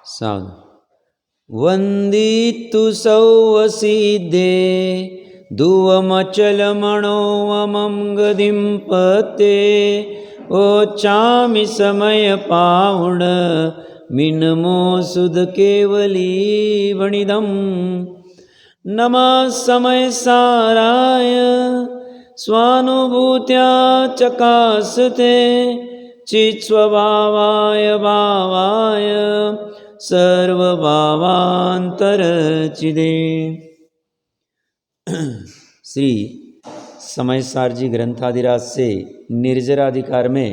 सावधान। वंदितु सौवसिद्धे धुवमचलमणोऽमं गदिं पते ओचामि समय पावुण मिनमो सुध केवली वणिदम। नमः समय साराय स्वानुभूत्या चकासते चित्स्वभावाय भावाय सर्वभावांतरचिदे। श्री समय सार जी ग्रंथादिराज से निर्जराधिकार में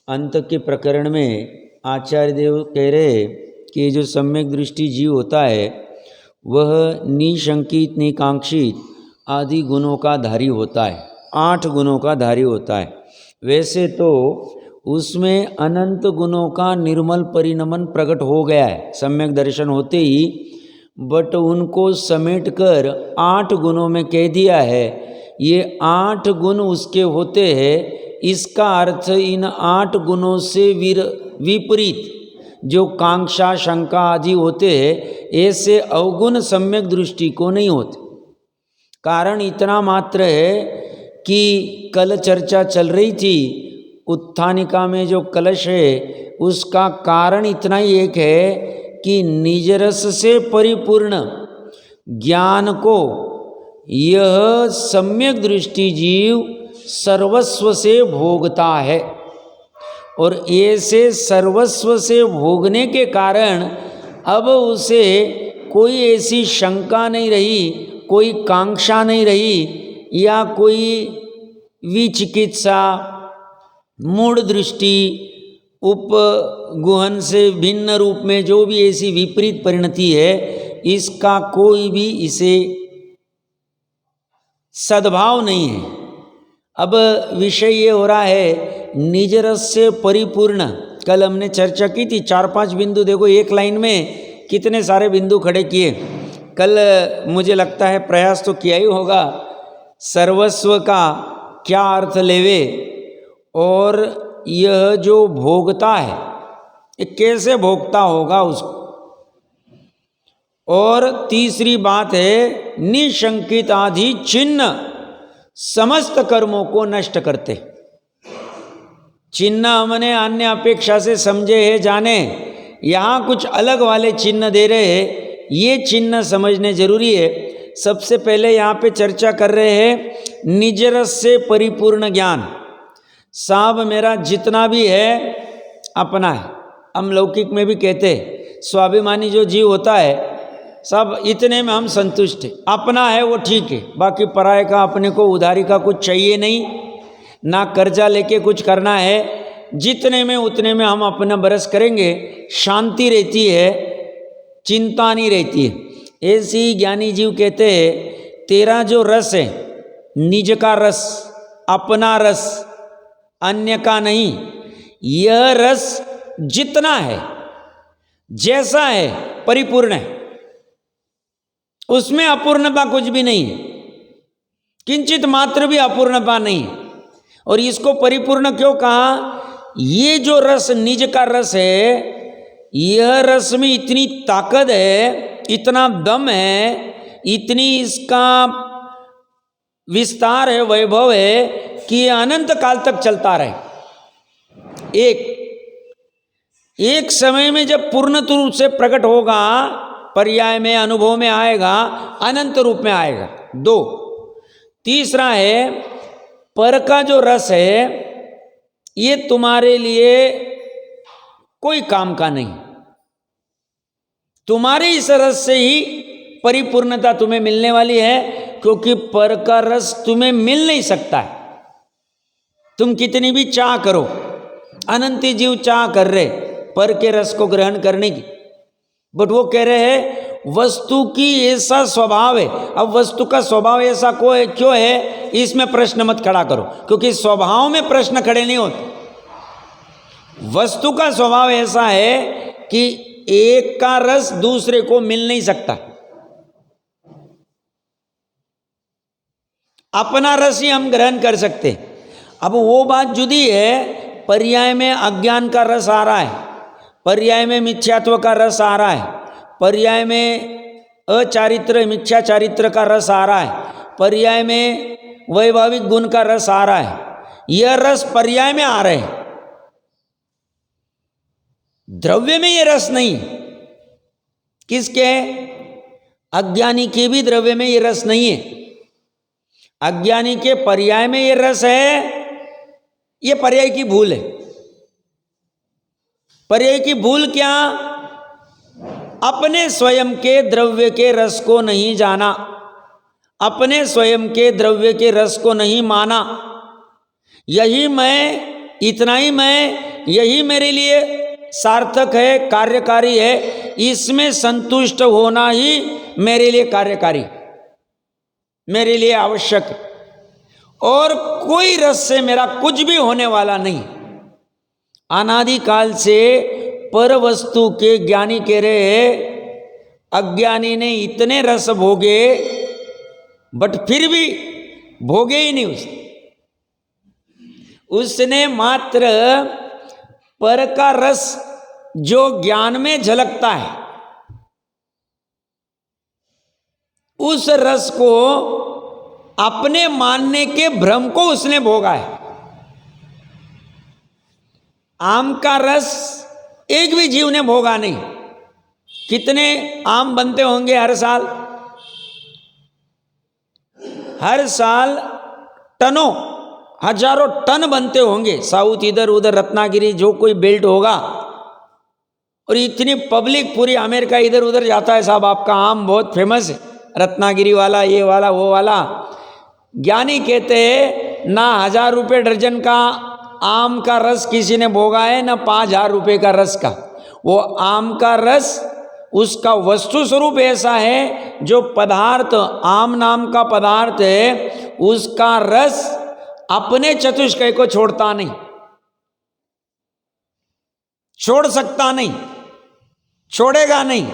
अंत के प्रकरण में आचार्य देव कह रहे कि जो सम्यक दृष्टि जीव होता है वह निशंकित निकांक्षित आदि गुणों का धारी होता है, 8 गुणों का धारी होता है। वैसे तो उसमें अनंत गुणों का निर्मल परिणमन प्रकट हो गया है सम्यक दर्शन होते ही, बट उनको समेटकर 8 गुणों में कह दिया है। ये 8 गुण उसके होते हैं, इसका अर्थ इन 8 गुणों से विपरीत जो कांक्षा शंका आदि होते हैं ऐसे अवगुण सम्यक दृष्टि को नहीं होते। कारण इतना मात्र है कि कल चर्चा चल रही थी उत्थानिका में जो कलश है उसका कारण इतना ही एक है कि निजरस से परिपूर्ण ज्ञान को यह सम्यक दृष्टि जीव सर्वस्व से भोगता है, और ऐसे सर्वस्व से भोगने के कारण अब उसे कोई ऐसी शंका नहीं रही, कोई कांक्षा नहीं रही, या कोई विचिकित्सा मूढ़ दृष्टि उपगुहन से भिन्न रूप में जो भी ऐसी विपरीत परिणति है इसका कोई भी इसे सद्भाव नहीं है। अब विषय ये हो रहा है निजरस से परिपूर्ण। कल हमने चर्चा की थी 4-5 बिंदु, देखो एक लाइन में कितने सारे बिंदु खड़े किए। कल मुझे लगता है प्रयास तो किया ही होगा सर्वस्व का क्या अर्थ लेवे, और यह जो भोगता है ये कैसे भोगता होगा उसको। और तीसरी बात है निशंकित आदि चिन्ह समस्त कर्मों को नष्ट करते। चिन्ह हमने अन्य अपेक्षा से समझे हैं जाने, यहाँ कुछ अलग वाले चिन्ह दे रहे हैं, ये चिन्ह समझने जरूरी है। सबसे पहले यहाँ पे चर्चा कर रहे हैं निजरस से परिपूर्ण ज्ञान। साहब मेरा जितना भी है अपना है, हम लौकिक में भी कहते हैं स्वाभिमानी जो जीव होता है सब इतने में हम संतुष्ट हैं, अपना है वो ठीक है, बाकी पराये का अपने को उधारी का कुछ चाहिए नहीं, ना कर्जा लेके कुछ करना है, जितने में उतने में हम अपना बरस करेंगे, शांति रहती है, चिंता नहीं रहती है। ऐसी ज्ञानी जीव कहते हैं तेरा जो रस है निज का रस, अपना रस, अन्य का नहीं, यह रस जितना है जैसा है परिपूर्ण है, उसमें अपूर्णता कुछ भी नहीं है, किंचित मात्र भी अपूर्णता नहीं है। और इसको परिपूर्ण क्यों कहा? ये जो रस निज का रस है, यह रस में इतनी ताकत है, इतना दम है, इतनी इसका विस्तार है, वैभव है कि ये अनंत काल तक चलता रहे। एक समय में जब पूर्ण रूप से प्रकट होगा, पर्याय में अनुभव में आएगा, अनंत रूप में आएगा। 2, तीसरा है पर का जो रस है ये तुम्हारे लिए कोई काम का नहीं, तुम्हारे इस रस से ही परिपूर्णता तुम्हें मिलने वाली है, क्योंकि पर का रस तुम्हें मिल नहीं सकता है। तुम कितनी भी चाह करो, अनंत जीव चाह कर रहे पर के रस को ग्रहण करने की, बट वो कह रहे हैं वस्तु की ऐसा स्वभाव है। अब वस्तु का स्वभाव ऐसा क्यों है इसमें प्रश्न मत खड़ा करो, क्योंकि स्वभाव में प्रश्न खड़े नहीं होते। वस्तु का स्वभाव ऐसा है कि एक का रस दूसरे को मिल नहीं सकता, अपना रस ही हम ग्रहण कर सकते। अब वो बात जुदी है, पर्याय में अज्ञान का रस आ रहा है, पर्याय में मिथ्यात्व का रस आ रहा है, पर्याय में अचारित्र मिथ्या चारित्र का रस आ रहा है, पर्याय में वैभाविक गुण का रस आ रहा है। यह रस पर्याय में आ रहे हैं, द्रव्य में यह रस नहीं। किसके? अज्ञानी के भी द्रव्य में यह रस नहीं है। अज्ञानी के पर्याय में यह रस है, यह पर्याय की भूल है। पर्याय की भूल क्या? अपने स्वयं के द्रव्य के रस को नहीं जाना, अपने स्वयं के द्रव्य के रस को नहीं माना। यही मैं, इतना ही मैं, यही मेरे लिए सार्थक है, कार्यकारी है, इसमें संतुष्ट होना ही मेरे लिए कार्यकारी, मेरे लिए आवश्यक है। और कोई रस से मेरा कुछ भी होने वाला नहीं। अनादिकाल से पर वस्तु के ज्ञानी कह रहे हैं, अज्ञानी ने इतने रस भोगे बट फिर भी भोगे ही नहीं। उसने मात्र पर का रस जो ज्ञान में झलकता है, उस रस को अपने मानने के भ्रम को उसने भोगा है। आम का रस एक भी जीव ने भोगा नहीं। कितने आम बनते होंगे हर साल? हर साल टनों, हजारों टन बनते होंगे। साउथ इधर उधर, रत्नागिरी जो कोई बेल्ट होगा, और इतनी पब्लिक पूरी अमेरिका इधर उधर जाता है। साहब आपका आम बहुत फेमस है, रत्नागिरी वाला, ये वाला, वो वाला। ज्ञानी कहते हैं ना 1000 रुपये दर्जन का आम का रस किसी ने भोगा है, ना 5000 रुपये का रस का। वो आम का रस उसका वस्तु स्वरूप ऐसा है, जो पदार्थ आम नाम का पदार्थ है, उसका रस अपने चतुष्कय को छोड़ता नहीं, छोड़ सकता नहीं, छोड़ेगा नहीं।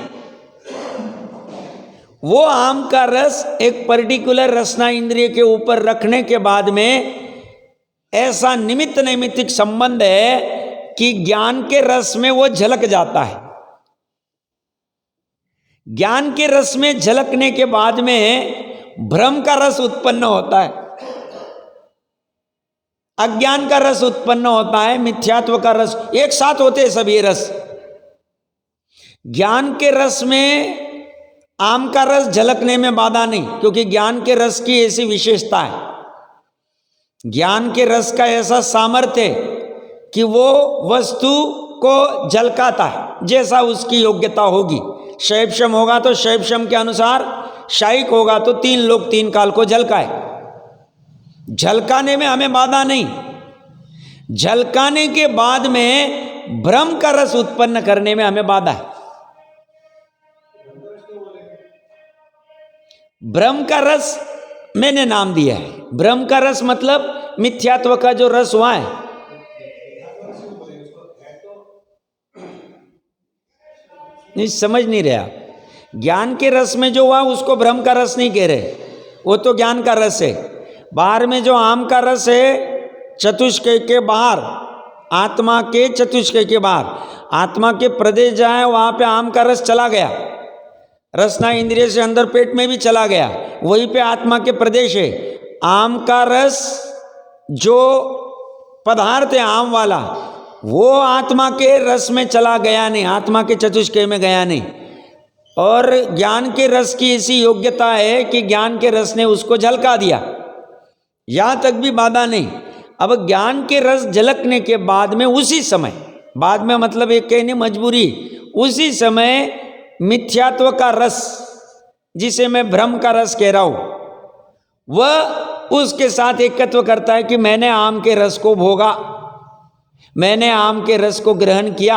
वो आम का रस एक पर्टिकुलर रसना इंद्रिय के ऊपर रखने के बाद में ऐसा निमित्त नैमित्तिक संबंध है कि ज्ञान के रस में वो झलक जाता है। ज्ञान के रस में झलकने के बाद में भ्रम का रस उत्पन्न होता है, अज्ञान का रस उत्पन्न होता है, मिथ्यात्व का रस, एक साथ होते हैं सब ये रस। ज्ञान के रस में आम का रस झलकने में बाधा नहीं, क्योंकि ज्ञान के रस की ऐसी विशेषता है, ज्ञान के रस का ऐसा सामर्थ्य है कि वो वस्तु को झलकाता है जैसा उसकी योग्यता होगी। शैवशम होगा तो शैवशम के अनुसार, शायिक होगा तो 3 लोक 3 काल को झलकाए। झलकाने में हमें बाधा नहीं। झलकाने के बाद में भ्रम का रस उत्पन्न करने में हमें बाधा है। भ्रम का रस मैंने नाम दिया है। भ्रम का रस मतलब मिथ्यात्व का जो रस हुआ है। नहीं, समझ नहीं रहा। ज्ञान के रस में जो हुआ उसको भ्रम का रस नहीं कह रहे, वो तो ज्ञान का रस है। बाहर में जो आम का रस है, चतुष्कय के बाहर, आत्मा के चतुष्कय के बाहर, आत्मा के प्रदेश जाए वहां पे आम का रस चला गया, रसना इंद्रिय से अंदर पेट में भी चला गया, वहीं पे आत्मा के प्रदेश है। आम का रस जो पदार्थ है आम वाला, वो आत्मा के रस में चला गया नहीं, आत्मा के चतुष्कय में गया नहीं। और ज्ञान के रस की ऐसी योग्यता है कि ज्ञान के रस ने उसको झलका दिया, यहां तक भी बाधा नहीं। अब ज्ञान के रस झलकने के बाद में उसी समय, बाद में मतलब एक कहने मजबूरी, उसी समय मिथ्यात्व का रस, जिसे मैं भ्रम का रस कह रहा हूं, वह उसके साथ एकत्व करता है कि मैंने आम के रस को भोगा, मैंने आम के रस को ग्रहण किया,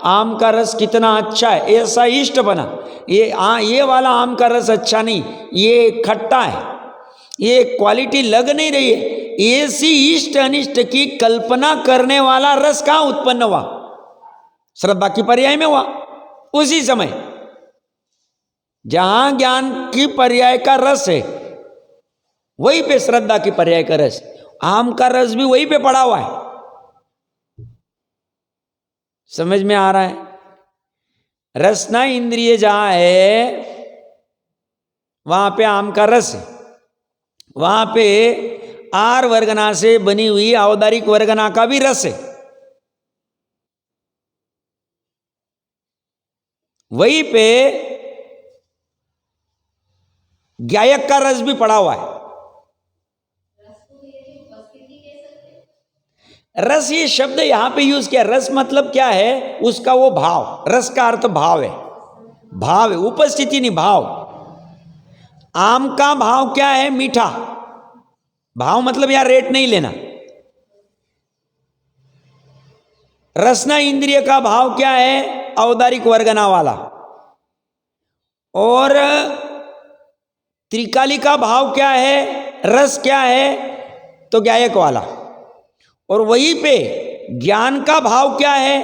आम का रस कितना अच्छा है, ऐसा इष्ट बना। ये वाला आम का रस अच्छा नहीं, ये खट्टा है, ये क्वालिटी लग नहीं रही है। ऐसी इष्ट अनिष्ट की कल्पना करने वाला रस कहाँ उत्पन्न हुआ? श्रद्धा की पर्याय में हुआ। उसी समय जहां ज्ञान की पर्याय का रस है, वहीं पे श्रद्धा की पर्याय का रस, आम का रस भी वहीं पे पड़ा हुआ है। समझ में आ रहा है? रसना इंद्रिय जहां है वहां पे आम का रस है, वहां पे आर वर्गना से बनी हुई औदारिक वर्गना का भी रस है। वहीं पे ज्ञायक का रस भी पड़ा हुआ है। रस ये शब्द यहां पे यूज किया। रस मतलब क्या है? उसका वो भाव। रस का अर्थ भाव है, भाव है, उपस्थिति नहीं, भाव। आम का भाव क्या है? मीठा। भाव मतलब यार रेट नहीं लेना। रसना इंद्रिय का भाव क्या है? औदारिक वर्गना वाला। और त्रिकाली का भाव क्या है? रस क्या है? तो ज्ञायक वाला। और वहीं पे ज्ञान का भाव क्या है?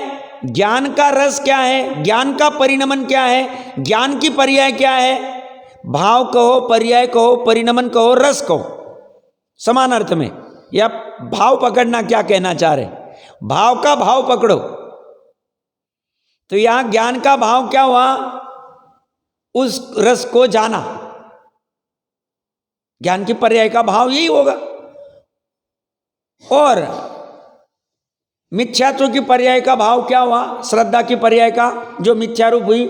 ज्ञान का रस क्या है? ज्ञान का परिणमन क्या है? ज्ञान की पर्याय क्या है? भाव कहो, पर्याय कहो, परिणमन कहो, रस कहो, समान अर्थ में। या भाव पकड़ना क्या कहना चाह रहे? भाव का भाव पकड़ो। तो यहां ज्ञान का भाव क्या हुआ? उस रस को जाना। ज्ञान की पर्याय का भाव यही होगा। और मिथ्यात्व की पर्याय का भाव क्या हुआ? श्रद्धा की पर्याय का जो मिथ्यारूप हुई,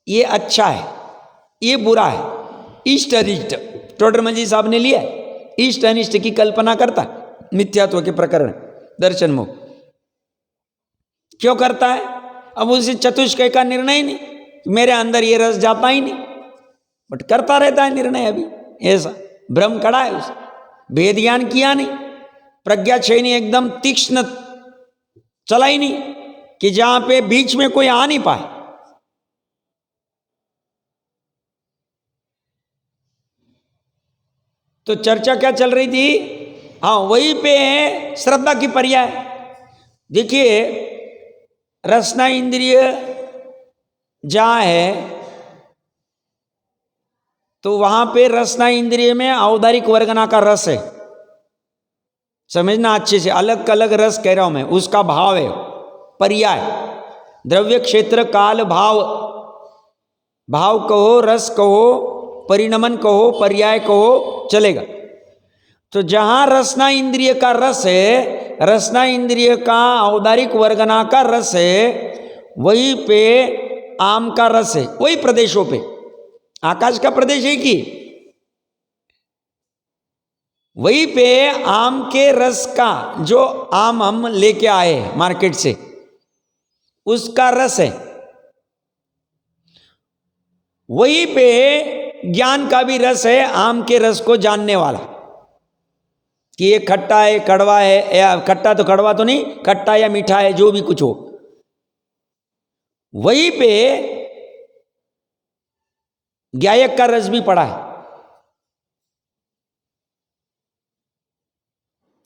ये अच्छा है, ये बुरा है, इष्ट अनिष्ट। टोडरमल साहब ने लिया है, इष्ट अनिष्ट की कल्पना करता है मिथ्यात्व के प्रकरण दर्शन मुख। क्यों करता है? अब उसे चतुष्कय का निर्णय नहीं, मेरे अंदर ये रस जाता ही नहीं, बट करता रहता है निर्णय। अभी ऐसा भ्रम कड़ा है उसे, भेद ज्ञान किया नहीं, प्रज्ञा छेनी एकदम तीक्ष्ण चला ही नहीं कि जहां पे बीच में कोई आ नहीं पाए। तो चर्चा क्या चल रही थी? हाँ, वहीं पे है श्रद्धा की पर्याय। देखिए, रसना इंद्रिय जहां है तो वहां पे रसना इंद्रिय में औदारिक वर्गना का रस है। समझना अच्छे से, अलग अलग रस कह रहा हूं मैं, उसका भाव है पर्याय। द्रव्य क्षेत्र काल भाव, भाव कहो, रस कहो, परिणमन कहो, पर्याय कहो, चलेगा। तो जहां रसना इंद्रिय का रस है, रसना इंद्रिय का औदारिक वर्गना का रस है, वहीं पे आम का रस है। वही प्रदेशों पे, आकाश का प्रदेश है कि वहीं पे आम के रस का, जो आम हम लेके आए मार्केट से, उसका रस है। वहीं पे ज्ञान का भी रस है, आम के रस को जानने वाला, कि ये खट्टा है, कड़वा है, या खट्टा तो कड़वा तो नहीं, खट्टा या मीठा है, जो भी कुछ हो। वहीं पे ज्ञायक का रस भी पड़ा है।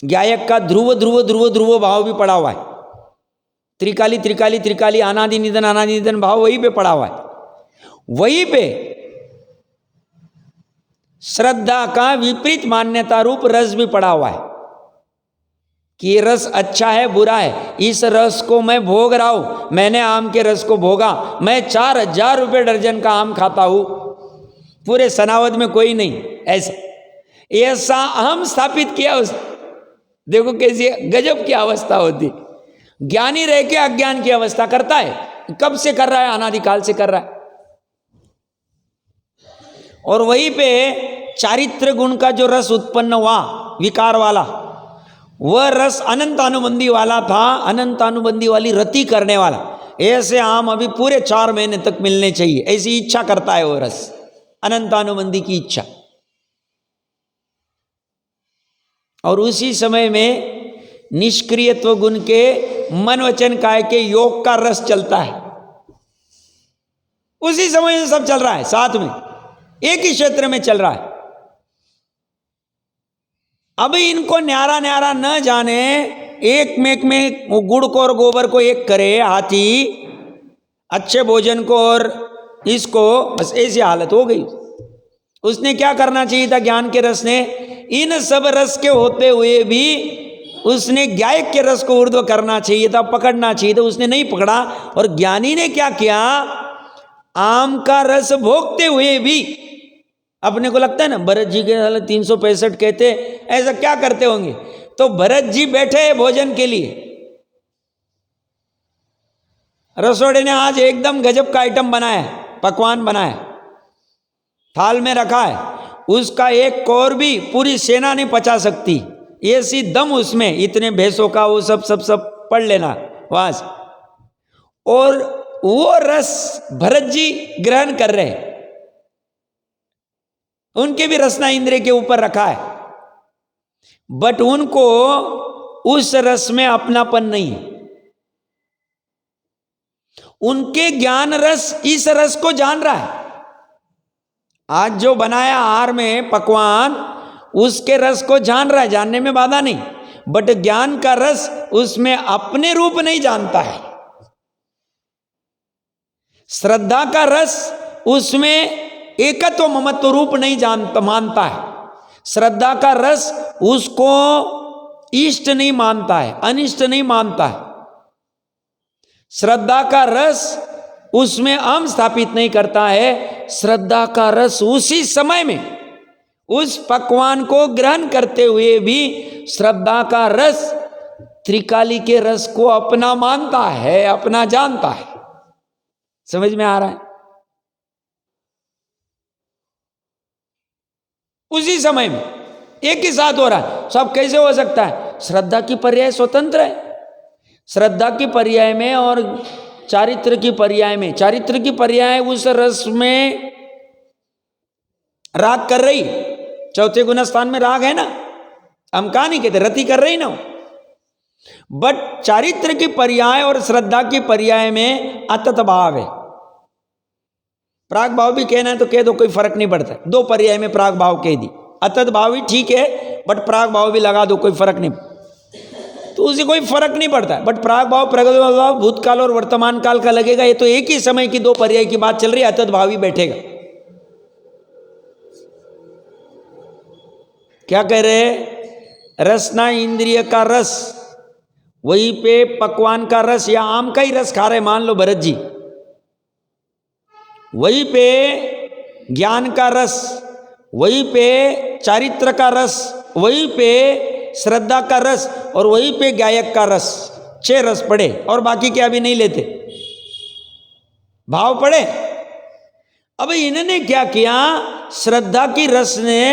ज्ञायक का ध्रुव ध्रुव ध्रुव ध्रुव भाव भी पड़ा हुआ है। त्रिकाली त्रिकाली त्रिकाली, अनादि निधन भाव वहीं पे पड़ा हुआ है। वहीं पे श्रद्धा का विपरीत मान्यता रूप रस भी पड़ा हुआ है कि ये रस अच्छा है, बुरा है। इस रस को मैं भोग रहा हूं, मैंने आम के रस को भोगा, मैं 4000 रुपये दर्जन का आम खाता हूं, पूरे सनावद में कोई नहीं। ऐसा अहम स्थापित किया उस। देखो कैसी गजब की अवस्था होती। ज्ञानी रह के अज्ञान की अवस्था करता है। कब से कर रहा है? अनादिकाल से कर रहा है। और वहीं पे चारित्र गुण का जो रस उत्पन्न हुआ विकार वाला, वह रस अनंतानुबंधी वाला था, अनंतानुबंधी वाली रति करने वाला। ऐसे आम अभी पूरे 4 महीने तक मिलने चाहिए, ऐसी इच्छा करता है वो रस, अनंतानुबंधी की इच्छा। और उसी समय में निष्क्रियत्व गुण के मन वचन काय के योग का रस चलता है। उसी समय में सब चल रहा है, साथ में एक ही क्षेत्र में चल रहा है। अभी इनको न्यारा न्यारा न जाने, एक में गुड़ को और गोबर को एक करे हाथी, अच्छे भोजन को और इसको, बस ऐसी हालत हो गई। उसने क्या करना चाहिए था? ज्ञान के रस ने इन सब रस के होते हुए भी उसने गायक के रस को ऊर्ध्व करना चाहिए था, पकड़ना चाहिए था, उसने नहीं पकड़ा। और ज्ञानी ने क्या किया, आम का रस भोगते हुए भी, अपने को लगता है ना भरत जी के 365 कहते, ऐसा क्या करते होंगे, तो भरत जी बैठे हैं भोजन के लिए, रसोड़े ने आज एकदम गजब का आइटम बनाया है, पकवान बनाया, थाल में रखा है, उसका एक कौर भी पूरी सेना नहीं पचा सकती, ऐसी दम उसमें, इतने भैंसों का वो सब पढ़ लेना वास। और वो रस भरत जी ग्रहण कर रहे हैं, उनके भी रसना इंद्रिय के ऊपर रखा है, बट उनको उस रस में अपनापन नहीं है। उनके ज्ञान रस इस रस को जान रहा है। आज जो बनाया आहार में पकवान, उसके रस को जान रहा है, जानने में बाधा नहीं, बट ज्ञान का रस उसमें अपने रूप नहीं जानता है। श्रद्धा का रस उसमें एकत्व ममत्व रूप नहीं मानता है। श्रद्धा का रस उसको इष्ट नहीं मानता है, अनिष्ट नहीं मानता है। श्रद्धा का रस उसमें अहम स्थापित नहीं करता है। श्रद्धा का रस उसी समय में उस पकवान को ग्रहण करते हुए भी श्रद्धा का रस त्रिकाली के रस को अपना मानता है, अपना जानता है। समझ में आ रहा है? उसी समय में एक ही साथ हो रहा है। सब कैसे हो सकता है? श्रद्धा की पर्याय स्वतंत्र है। श्रद्धा की पर्याय में और चारित्र की पर्याय में, चारित्र की पर्याय उस रस में राग कर रही, चौथे गुण स्थान में राग है ना, हम कहा नहीं कहते, रति कर रही ना। बट चारित्र की पर्याय और श्रद्धा की पर्याय में अतत भाव है। प्राग भाव भी कहना है तो कह दो, कोई फर्क नहीं पड़ता। दो पर्याय में प्राग भाव कह दी, अतत भाव भी ठीक है, बट प्राग भाव भी लगा दो, कोई फर्क नहीं, तो उसे कोई फर्क नहीं पड़ता। बट प्राग भाव, प्रगत भाव भूतकाल और वर्तमान काल का लगेगा। ये तो एक ही समय की दो पर्याय की बात चल रही है, अतत भाव ही बैठेगा। क्या कह रहे हैं? रसना इंद्रिय का रस, वहीं पे पकवान का रस या आम का ही रस खा रहे मान लो भरत जी, वहीं पे ज्ञान का रस, वहीं पे चारित्र का रस, वहीं पे श्रद्धा का रस और वहीं पे गायक का रस। 6 रस पड़े और बाकी क्या भी नहीं लेते, भाव पड़े। अब इन्होंने क्या किया, श्रद्धा की रस ने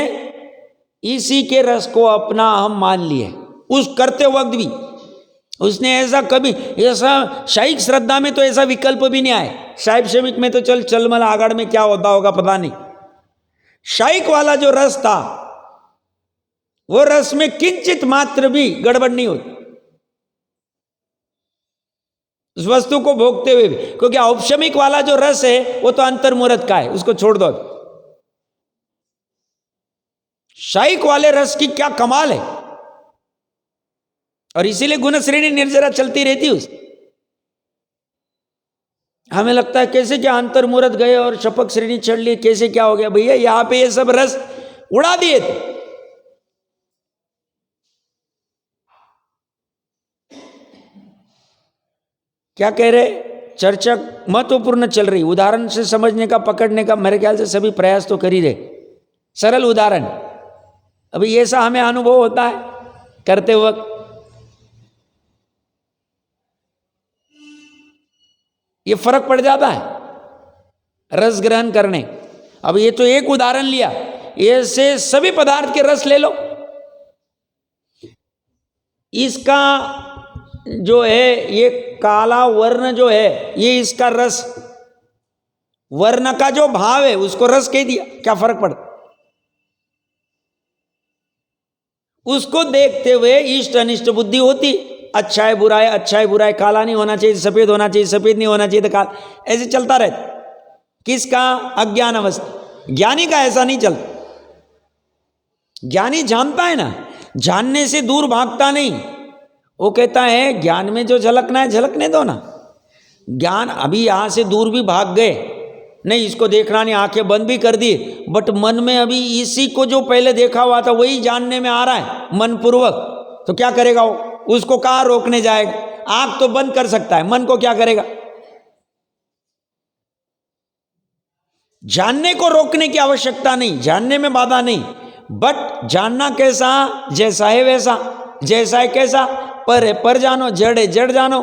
इसी के रस को अपना हम मान लिए। उस करते वक्त भी उसने ऐसा कभी, ऐसा शाइक श्रद्धा में तो ऐसा विकल्प भी नहीं आए। शाइक शमिक में तो चल मल आगड़ में क्या होता होगा पता नहीं। शाइक वाला जो रस था, वो रस में किंचित मात्र भी गड़बड़ नहीं होती उस वस्तु को भोगते हुए भी, क्योंकि औपशमिक वाला जो रस है वो तो अंतर्मुहूर्त का है, उसको छोड़ दो। शाइक वाले रस की क्या कमाल है, और इसीलिए गुण श्रेणी निर्जरा चलती रहती उस। हमें लगता है कैसे क्या अंतर्मुहूर्त गए और शपक श्रेणी चढ़ ली, कैसे क्या हो गया। भैया यहां पे ये सब रस उड़ा दिए थे। क्या कह रहे? चर्चा महत्वपूर्ण चल रही, उदाहरण से समझने का, पकड़ने का मेरे ख्याल से सभी प्रयास तो कर ही रहे। सरल उदाहरण, अभी ऐसा हमें अनुभव होता है करते वक्त, ये फर्क पड़ जाता है रस ग्रहण करने। अब ये तो एक उदाहरण लिया, ऐसे सभी पदार्थ के रस ले लो। इसका जो है ये काला वर्ण जो है, ये इसका रस, वर्ण का जो भाव है उसको रस कह दिया, क्या फर्क पड़ता? उसको देखते हुए इष्ट अनिष्ट बुद्धि होती, अच्छा है बुरा है, अच्छा है बुरा है, काला नहीं होना चाहिए सफेद होना चाहिए, सफेद नहीं होना चाहिए तो काला, ऐसे चलता रहता। किसका? अज्ञान अवस्था। ज्ञानी का ऐसा नहीं चलता। ज्ञानी जानता है ना, जानने से दूर भागता नहीं। वो कहता है ज्ञान में जो झलकना है झलकने दो ना। ज्ञान अभी यहां से दूर भी भाग गए, नहीं इसको देखना नहीं, आंखें बंद भी कर दी, बट मन में अभी इसी को जो पहले देखा हुआ था वही जानने में आ रहा है मनपूर्वक, तो क्या करेगा वो? उसको कहाँ रोकने जाएगा? आंख तो बंद कर सकता है, मन को क्या करेगा? जानने को रोकने की आवश्यकता नहीं, जानने में बाधा नहीं, बट जानना कैसा? जैसा है वैसा, जैसा है कैसा, पर है पर जानो, जड़ है जड़ जानो।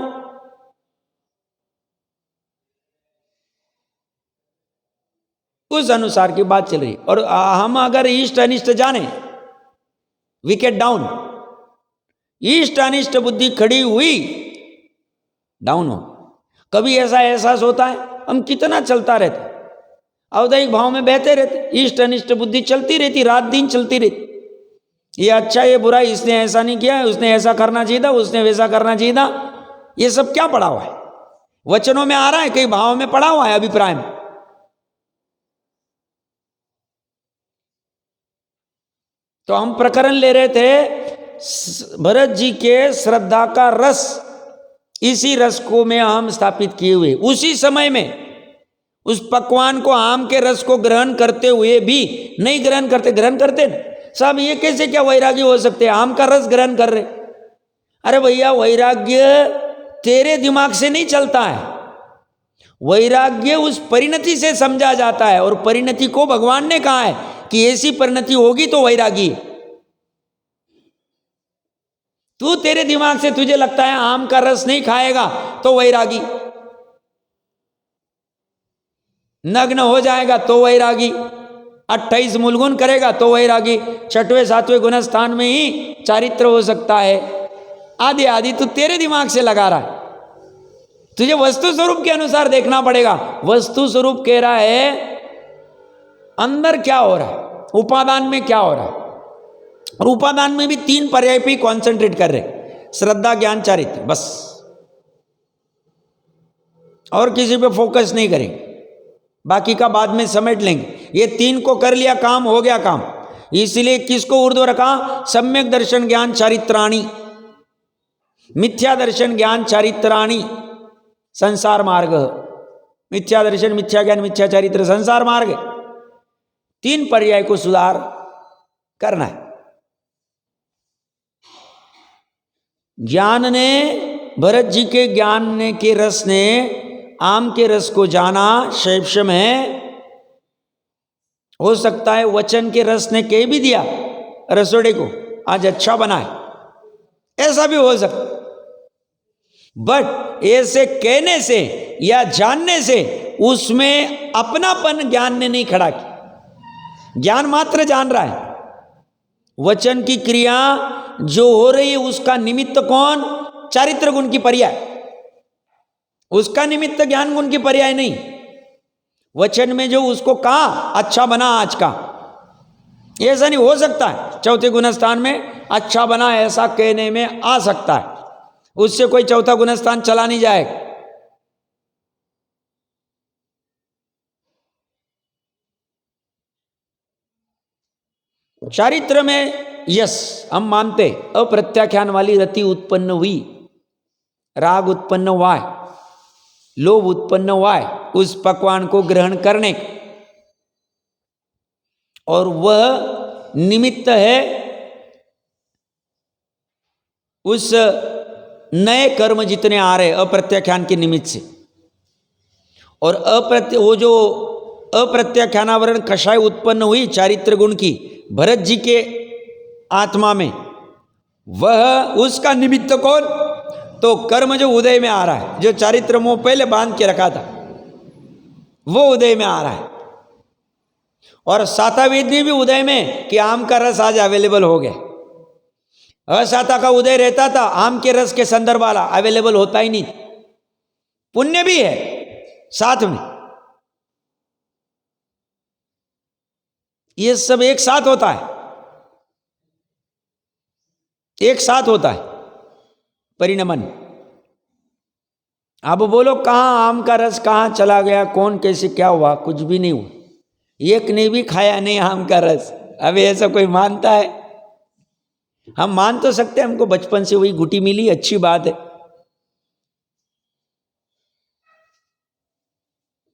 उस अनुसार की बात चल रही। और हम अगर इष्ट अनिष्ट जाने, विकेट डाउन, इष्ट अनिष्ट बुद्धि खड़ी हुई, डाउन हो। कभी ऐसा एहसास होता है हम कितना चलता रहते, अवदैहिक भाव में बहते रहते, इष्ट अनिष्ट बुद्धि चलती रहती, रात दिन चलती रहती। ये अच्छा ये बुरा, इसने ऐसा नहीं किया, उसने ऐसा करना चाहिए था, उसने वैसा करना चाहिए था। ये सब क्या पड़ा हुआ है? वचनों में आ रहा है, कई भाव में पड़ा हुआ है, अभिप्राय में। तो हम प्रकरण ले रहे थे भरत जी के श्रद्धा का रस, इसी रस को में हम स्थापित किए हुए, उसी समय में उस पकवान को, आम के रस को ग्रहण करते हुए भी नहीं ग्रहण करते, ग्रहण करते सब। ये कैसे क्या वैरागी हो सकते हैं? आम का रस ग्रहण कर रहे। अरे भैया, वैराग्य तेरे दिमाग से नहीं चलता है, वैराग्य उस परिणति से समझा जाता है। और परिणति को भगवान ने कहा है कि ऐसी परिणति होगी तो वैरागी। तू तेरे दिमाग से तुझे लगता है आम का रस नहीं खाएगा तो वैरागी, नग्न हो जाएगा तो वैरागी, 28 मूलगुण करेगा तो वैरागी, 6वें 7वें गुण स्थान में ही चारित्र हो सकता है, आदि आदि। तू तेरे दिमाग से लगा रहा है, तुझे वस्तु स्वरूप के अनुसार देखना पड़ेगा। वस्तु स्वरूप कह रहा है अंदर क्या हो रहा है, उपादान में क्या हो रहा है। और उपादान में भी 3 पर्याय पे कॉन्सेंट्रेट कर रहे, श्रद्धा ज्ञान चारित्र, बस, और किसी पे फोकस नहीं करेंगे, बाकी का बाद में समेट लेंगे। ये 3 को कर लिया, काम हो गया काम। इसलिए किसको ऊर्ध्व रखा? सम्यक दर्शन ज्ञान चारित्राणी, मिथ्या दर्शन ज्ञान चारित्राणी, संसार मार्ग। मिथ्या दर्शन, मिथ्या ज्ञान, मिथ्या चारित्र, संसार मार्ग। 3 पर्याय को सुधार करना है। ज्ञान ने, भरत जी के ज्ञान ने के रस ने आम के रस को जाना, शैवश में हो सकता है वचन के रस ने कह भी दिया रसोड़े को आज अच्छा बना है, ऐसा भी हो सकता। बट ऐसे कहने से या जानने से उसमें अपनापन ज्ञान ने नहीं खड़ा किया, ज्ञान मात्र जान रहा है। वचन की क्रिया जो हो रही है उसका निमित्त कौन? चारित्र गुण की पर्याय, उसका निमित्त ज्ञान गुण की पर्याय नहीं। वचन में जो उसको कहा अच्छा बना आज का, ऐसा नहीं हो सकता है। चौथे गुण स्थान में अच्छा बना ऐसा कहने में आ सकता है, उससे कोई चौथा गुण स्थान चला नहीं जाएगा। चारित्र में यस हम मानते, अप्रत्याख्यान वाली रति उत्पन्न हुई, राग उत्पन्न हुआ है, लोभ उत्पन्न हुआ है उस पकवान को ग्रहण करने का, और वह निमित्त है उस नए कर्म जितने आ रहे अप्रत्याख्यान के निमित्त से। और वो जो अप्रत्याख्यानावरण कषाय उत्पन्न हुई चारित्र गुण की भरत जी के आत्मा में, वह उसका निमित्त कौन? तो कर्म जो उदय में आ रहा है, जो चारित्र मोह पहले बांध के रखा था वो उदय में आ रहा है। और सातावेदी भी उदय में कि आम का रस आज अवेलेबल हो गया। असाता का उदय रहता था, आम के रस के संदर्भ वाला अवेलेबल होता ही नहीं। पुण्य भी है साथ में, ये सब एक साथ होता है, एक साथ होता है परिणमन। अब बोलो कहां आम का रस कहां चला गया, कौन कैसे क्या हुआ? कुछ भी नहीं हुआ, एक ने भी खाया नहीं आम का रस। अब ऐसा कोई मानता है? हम मान तो सकते हैं, हमको बचपन से वही गुटी मिली, अच्छी बात है।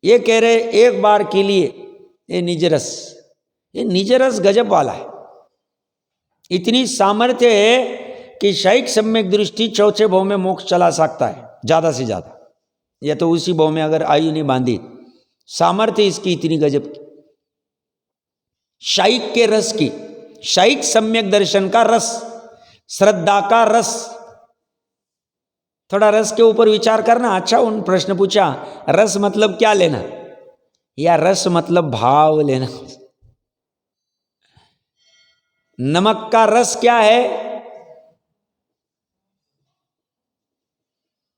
ये कह रहे एक बार के लिए ये निजरस, ये निजरस गजब वाला है। इतनी सामर्थ्य है कि शायिक सम्यक दृष्टि चौथे भाव में मोक्ष चला सकता है ज़्यादा से ज़्यादा, या तो उसी भाव में अगर आयु नहीं बांधी। सामर्थ्य इसकी इतनी गजब की, शायिक के रस की, शायिक सम्यक दर्शन का रस, श्रद्धा का रस। थोड़ा रस के ऊपर विचार करना। अच्छा, उन प्रश्न पूछा रस मतलब क्या लेना, या रस मतलब भाव लेना। नमक का रस क्या है,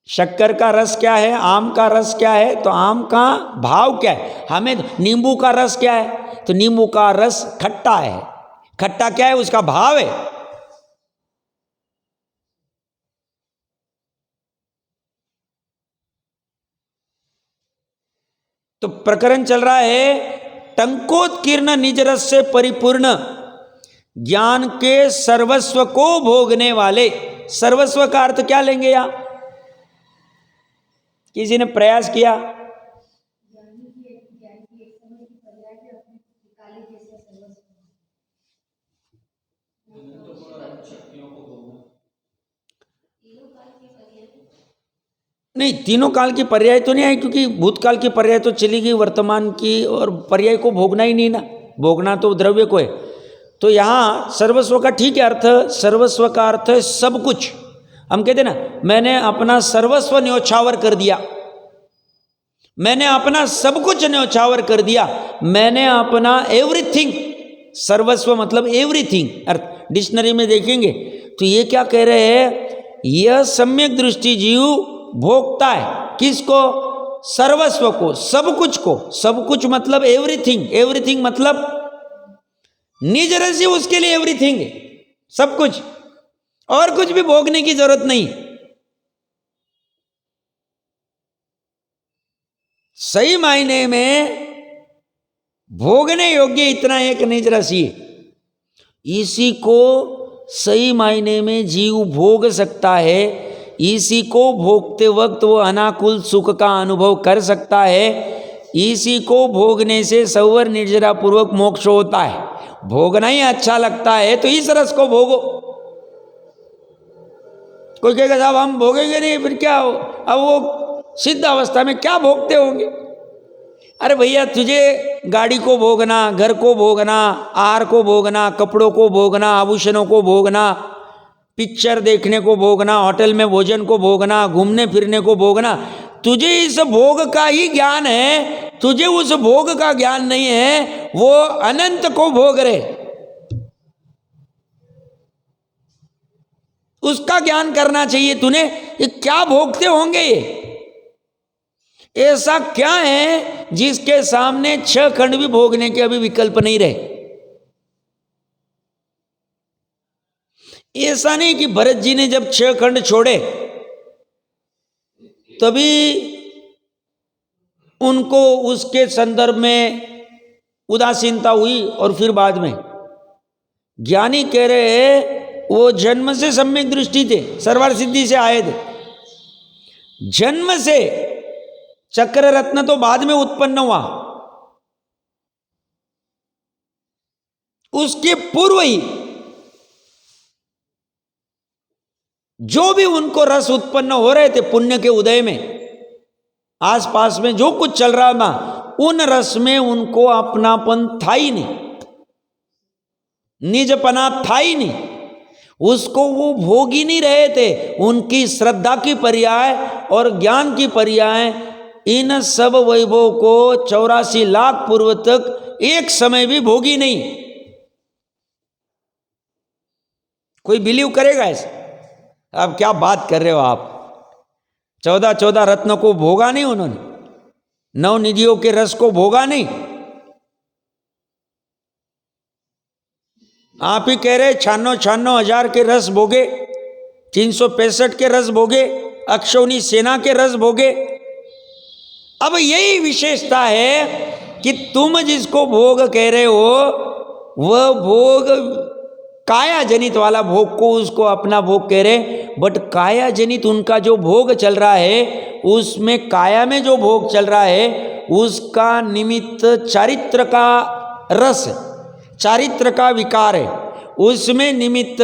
शक्कर का रस क्या है, आम का रस क्या है, तो आम का भाव क्या है। हमें नींबू का रस क्या है, तो नींबू का रस खट्टा है। खट्टा क्या है, उसका भाव है। तो प्रकरण चल रहा है टंकोत्कीर्ण निज रस से परिपूर्ण ज्ञान के सर्वस्व को भोगने वाले। सर्वस्व का अर्थ क्या लेंगे यहां, किसी ने प्रयास किया? नहीं, तीनों काल की पर्याय तो नहीं आई, क्योंकि भूतकाल की पर्याय तो चली गई, वर्तमान की और पर्याय को भोगना ही नहीं ना, भोगना तो द्रव्य को है। तो यहाँ सर्वस्व का ठीक है अर्थ, सर्वस्व का अर्थ है सब कुछ। हम कहते ना, मैंने अपना सर्वस्व न्योछावर कर दिया, मैंने अपना सब कुछ न्योछावर कर दिया, मैंने अपना एवरीथिंग, सर्वस्व मतलब एवरीथिंग अर्थ डिक्शनरी में देखेंगे तो ये क्या कह रहे हैं, यह सम्यक दृष्टि जीव भोगता है किसको, सर्वस्व को, सब कुछ को। सब कुछ मतलब एवरीथिंग, एवरीथिंग मतलब निज रस ही उसके लिए एवरीथिंग है, सब कुछ, और कुछ भी भोगने की जरूरत नहीं। सही मायने में भोगने योग्य इतना एक निज रस ही है, इसी को सही मायने में जीव भोग सकता है, इसी को भोगते वक्त वो अनाकुल सुख का अनुभव कर सकता है, इसी को भोगने से सवर निर्जरा पूर्वक मोक्ष होता है। भोगना ही अच्छा लगता है तो इस रस को भोगो। कोई कहेगा साहब हम भोगेंगे नहीं, फिर क्या हो, अब वो सिद्ध अवस्था में क्या भोगते होंगे। अरे भैया, तुझे गाड़ी को भोगना, घर को भोगना, आहार को भोगना, कपड़ों को भोगना, आभूषणों को भोगना, पिक्चर देखने को भोगना, होटल में भोजन को भोगना, घूमने फिरने को भोगना, तुझे इस भोग का ही ज्ञान है, तुझे उस भोग का ज्ञान नहीं है, वो अनंत को भोग रहे, उसका ज्ञान करना चाहिए तूने। ये क्या भोगते होंगे, ये ऐसा क्या है जिसके सामने 6 खंड भी भोगने के अभी विकल्प नहीं रहे। ऐसा नहीं कि भरत जी ने जब 6 खंड छोड़े तभी उनको उसके संदर्भ में उदासीनता हुई और फिर बाद में। ज्ञानी कह रहे हैं वो जन्म से सम्यक दृष्टि थे, सर्वार्थ सिद्धि से आए थे, जन्म से। चक्र रत्न तो बाद में उत्पन्न हुआ, उसके पूर्व ही जो भी उनको रस उत्पन्न हो रहे थे पुण्य के उदय में, आसपास में जो कुछ चल रहा था, उन रस में उनको अपनापन था ही नहीं, निजपना था ही नहीं, उसको वो भोग ही नहीं रहे थे। उनकी श्रद्धा की पर्याय और ज्ञान की पर्याय इन सब वैभव को 84 लाख पूर्व तक एक समय भी भोगी नहीं। कोई बिलीव करेगा ऐसा? अब क्या बात कर रहे हो आप, 14 रत्नों को भोगा नहीं उन्होंने, 9 निधियों के रस को भोगा नहीं। आप ही कह रहे 96 हजार के रस भोगे, 365 के रस भोगे, अक्षौनी सेना के रस भोगे। अब यही विशेषता है कि तुम जिसको भोग कह रहे हो वह भोग काया जनित वाला भोग को उसको अपना भोग कह रहे, बट काया जनित उनका जो भोग चल रहा है उसमें, काया में जो भोग चल रहा है उसका निमित्त चारित्र का रस, चारित्र का विकार है। उसमें निमित्त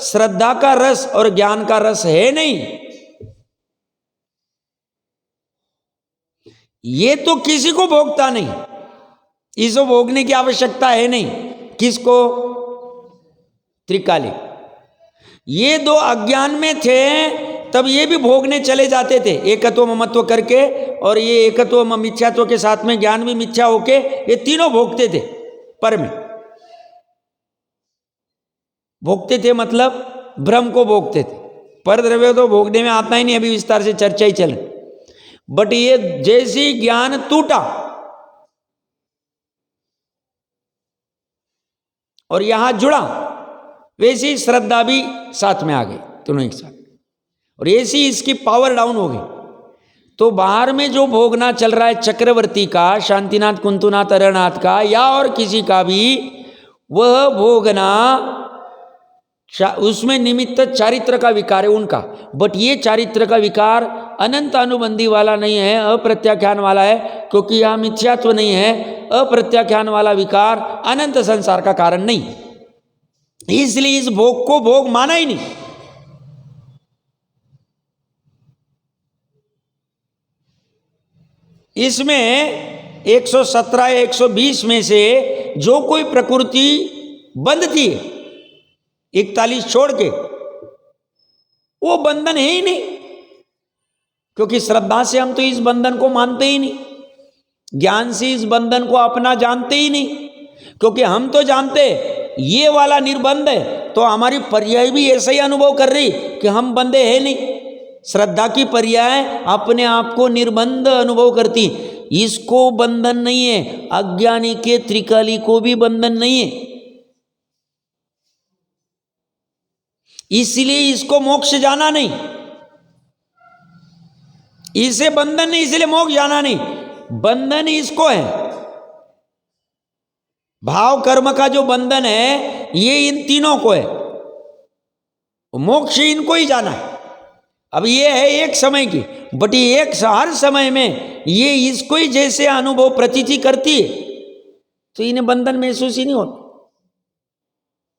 श्रद्धा का रस और ज्ञान का रस है नहीं। ये तो किसी को भोगता नहीं, इसको भोगने की आवश्यकता है नहीं। किसको? त्रिकाली। ये दो अज्ञान में थे तब ये भी भोगने चले जाते थे एकत्व ममत्व करके, और ये एकत्व मिथ्यात्व के साथ में ज्ञान भी मिथ्या होके ये तीनों भोगते थे। पर में भोगते थे मतलब भ्रम को भोगते थे। पर द्रव्य तो भोगने में आता ही नहीं, अभी विस्तार से चर्चा ही चले। बट ये जैसी ज्ञान टूटा और यहां जुड़ा, वैसी श्रद्धा भी साथ में आ गई, दोनों एक साथ। और ऐसी इसकी पावर डाउन हो गई। तो बाहर में जो भोगना चल रहा है चक्रवर्ती का, शांतिनाथ कुंतुनाथ अरनाथ का या और किसी का भी, वह भोगना उसमें निमित्त चारित्र का विकार है उनका। बट ये चारित्र का विकार अनंत अनुबंधी वाला नहीं है, अप्रत्याख्यान वाला है, क्योंकि यह मिथ्यात्व नहीं है। अप्रत्याख्यान वाला विकार अनंत संसार का कारण नहीं, इसलिए इस भोग को भोग माना ही नहीं। इसमें 117 120 में से जो कोई प्रकृति बंद थी 41 छोड़ के, वो बंधन है ही नहीं, क्योंकि श्रद्धा से हम तो इस बंधन को मानते ही नहीं, ज्ञान से इस बंधन को अपना जानते ही नहीं। क्योंकि हम तो जानते ये वाला निर्बंध है, तो हमारी पर्याय भी ऐसा ही अनुभव कर रही कि हम बंधे हैं नहीं। श्रद्धा की पर्याय अपने आप को निर्बंध अनुभव करती, इसको बंधन नहीं है। अज्ञानी के त्रिकाली को भी बंधन नहीं है, इसलिए इसको मोक्ष जाना नहीं। इसे बंधन नहीं, इसलिए मोक्ष जाना नहीं। बंधन इसको है, भाव कर्म का जो बंधन है ये इन तीनों को है, मोक्ष इनको ही जाना है। अब ये है एक समय की, बट ये एक हर समय में ये इसको ही जैसे अनुभव प्रतीति करती है, तो इन्हें बंधन महसूस ही नहीं होता।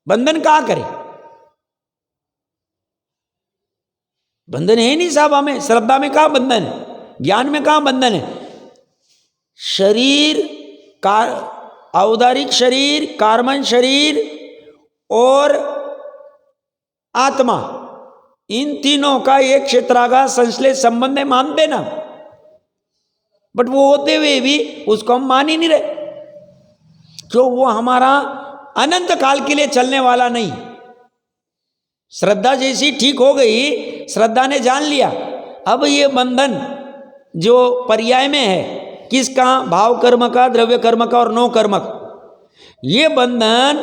बंधन कहां करे? बंधन है नहीं साहब हमें। श्रद्धा में कहां बंधन है? ज्ञान में कहां बंधन है? शरीर का औदारिक शरीर, कार्मन शरीर और आत्मा, इन तीनों का एक क्षेत्राघात संश्लेष संबंध है, मानते ना। बट वो होते हुए भी उसको हम मान ही नहीं रहे, क्यों? वो हमारा अनंत काल के लिए चलने वाला नहीं। श्रद्धा जैसी ठीक हो गई, श्रद्धा ने जान लिया, अब ये बंधन जो पर्याय में है किसका? भाव कर्म का, द्रव्य कर्म का और नो कर्म का। ये बंधन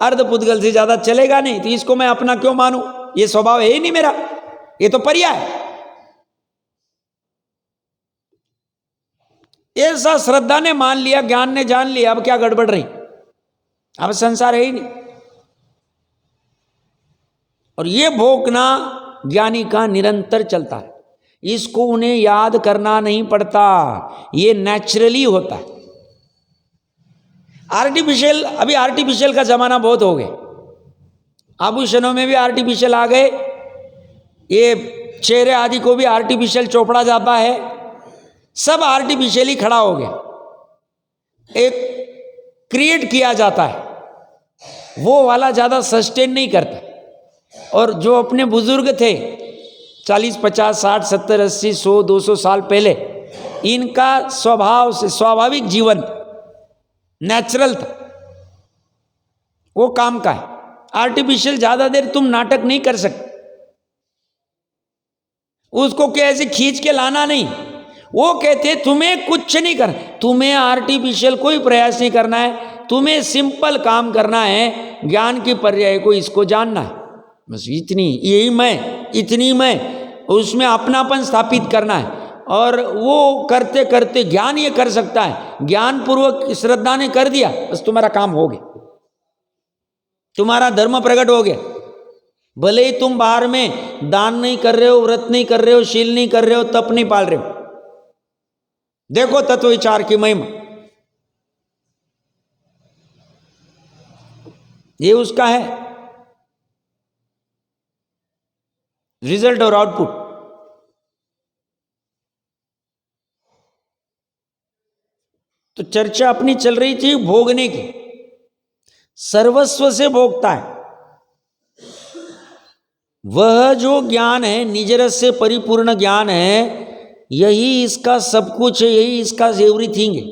अर्धपुद्गल से ज्यादा चलेगा नहीं, तो इसको मैं अपना क्यों मानूं? ये स्वभाव है ही नहीं मेरा, ये तो पर्याय। ऐसा श्रद्धा ने मान लिया, ज्ञान ने जान लिया, अब क्या गड़बड़ रही? अब संसार है ही नहीं। और ये भोगना ज्ञानी का निरंतर चलता है, इसको उन्हें याद करना नहीं पड़ता, ये नेचुरली होता है। आर्टिफिशियल, अभी आर्टिफिशियल का जमाना बहुत हो गया, आभूषणों में भी आर्टिफिशियल आ गए, ये चेहरे आदि को भी आर्टिफिशियल चोपड़ा जाता है, सब आर्टिफिशियली खड़ा हो गया, एक क्रिएट किया जाता है, वो वाला ज़्यादा सस्टेन नहीं करता। और जो अपने बुजुर्ग थे 40 50 60 70 80 100 200 साल पहले, इनका स्वभाव से स्वाभाविक जीवन नेचुरल था, वो काम का है। आर्टिफिशियल ज्यादा देर तुम नाटक नहीं कर सकते, उसको कैसे खींच के लाना नहीं। वो कहते तुम्हें कुछ नहीं करना, तुम्हें आर्टिफिशियल कोई प्रयास नहीं करना है, तुम्हें सिंपल काम करना है, ज्ञान की पर्याय को इसको जानना है, बस इतनी, यही मैं, इतनी मैं, उसमें अपनापन स्थापित करना है। और वो करते करते ज्ञान ये कर सकता है, ज्ञान पूर्वक श्रद्धा ने कर दिया, बस तुम्हारा काम हो गया, तुम्हारा धर्म प्रकट हो गया। भले ही तुम बाहर में दान नहीं कर रहे हो, व्रत नहीं कर रहे हो, शील नहीं कर रहे हो, तप नहीं पाल रहे हो, देखो तत्व विचार की महिमा, ये उसका है। रिजल्ट और आउटपुट। तो चर्चा अपनी चल रही थी भोगने की। सर्वस्व से भोगता है वह जो ज्ञान है, निज रस से परिपूर्ण ज्ञान है, यही इसका सब कुछ है, यही इसका एवरीथिंग है।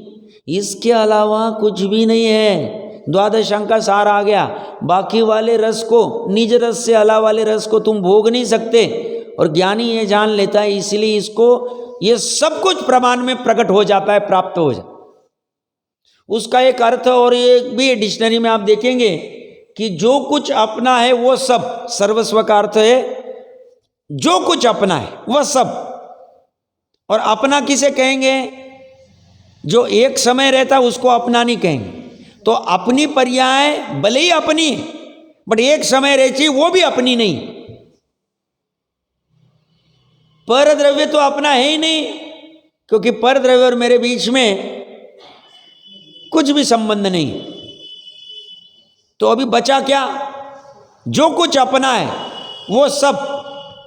इसके अलावा कुछ भी नहीं है। द्वादश अंक का सार आ गया। बाकी वाले रस को, निज रस से अलावा वाले रस को तुम भोग नहीं सकते, और ज्ञानी ये जान लेता है, इसलिए इसको ये सब कुछ प्रमाण में प्रकट हो जाता है, प्राप्त हो जाता है। उसका एक अर्थ और एक भी डिक्शनरी में आप देखेंगे कि जो कुछ अपना है वो सब, सर्वस्व का अर्थ है जो कुछ अपना है वह सब। और अपना किसे कहेंगे? जो एक समय रहता है उसको अपना नहीं कहेंगे। तो अपनी पर्याय भले ही अपनी है, बट एक समय रहती वो भी अपनी नहीं। पर द्रव्य तो अपना है ही नहीं, क्योंकि पर द्रव्य और मेरे बीच में कुछ भी संबंध नहीं। तो अभी बचा क्या? जो कुछ अपना है वो सब,